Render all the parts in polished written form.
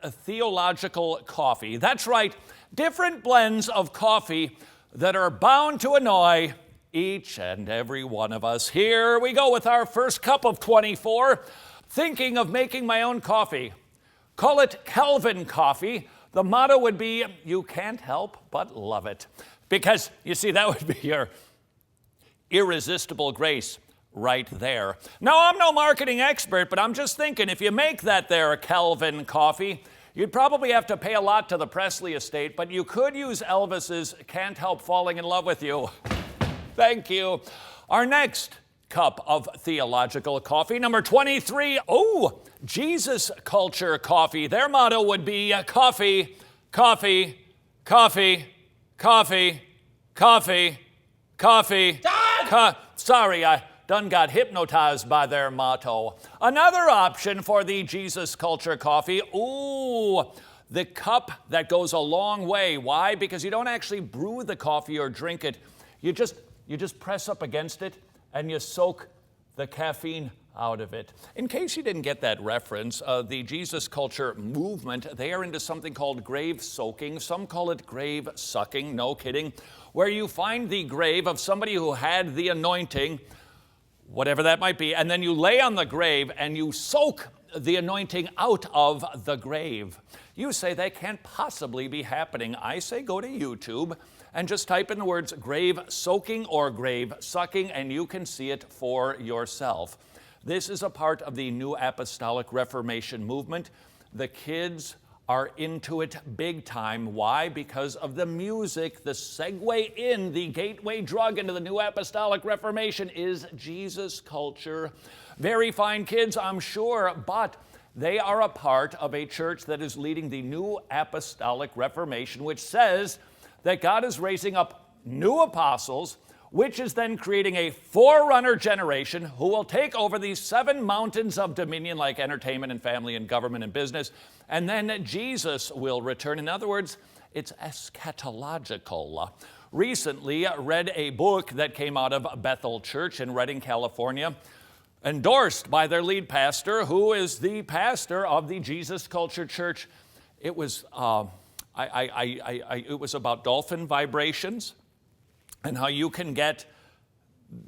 Theological Coffee. That's right, different blends of coffee that are bound to annoy each and every one of us. Here we go with our first cup of 24. Thinking of making my own coffee. Call it Calvin Coffee. The motto would be, you can't help but love it. Because, you see, that would be your irresistible grace right there. Now, I'm no marketing expert, but I'm just thinking, if you make that there Calvin Coffee, you'd probably have to pay a lot to the Presley estate, but you could use Elvis's Can't Help Falling in Love with You. Thank you. Our next cup of theological coffee, number 23. Oh, Jesus Culture Coffee. Their motto would be coffee, coffee, coffee, coffee, coffee, coffee. Sorry, I done got hypnotized by their motto. Another option for the Jesus Culture Coffee. Ooh, the cup that goes a long way. Why? Because you don't actually brew the coffee or drink it. You just press up against it and you soak the caffeine out of it. In case you didn't get that reference, the Jesus Culture movement, they are into something called grave soaking. Some call it grave sucking, no kidding, where you find the grave of somebody who had the anointing, whatever that might be, and then you lay on the grave and you soak the anointing out of the grave. You say that can't possibly be happening. I say go to YouTube and just type in the words grave soaking or grave sucking and you can see it for yourself. This is a part of the New Apostolic Reformation movement. The kids are into it big time. Why? Because of the music. The segue in, the gateway drug into the New Apostolic Reformation is Jesus culture. Very fine kids, I'm sure, but they are a part of a church that is leading the New Apostolic Reformation, which says that God is raising up new apostles, which is then creating a forerunner generation who will take over these 7 mountains of dominion like entertainment and family and government and business, and then Jesus will return. In other words, it's eschatological. Recently, read a book that came out of Bethel Church in Redding, California, endorsed by their lead pastor, who is the pastor of the Jesus Culture Church. It was, it was about dolphin vibrations, and how you can get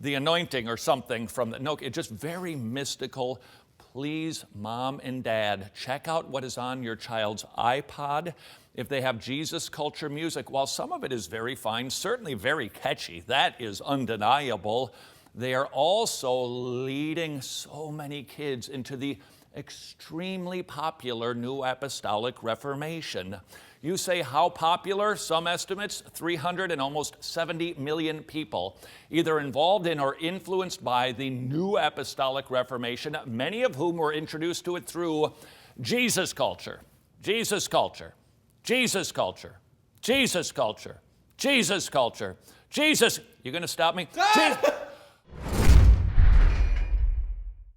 the anointing or something from the, no, it's just very mystical. Please, mom and dad, check out what is on your child's iPod. If they have Jesus culture music, while some of it is very fine, certainly very catchy, that is undeniable, they are also leading so many kids into the extremely popular New Apostolic Reformation. You say, how popular? Some estimates, 300 and almost 70 million people, either involved in or influenced by the New Apostolic Reformation, many of whom were introduced to it through Jesus culture, Jesus culture, Jesus culture, Jesus culture, Jesus culture, Jesus. You going to stop me?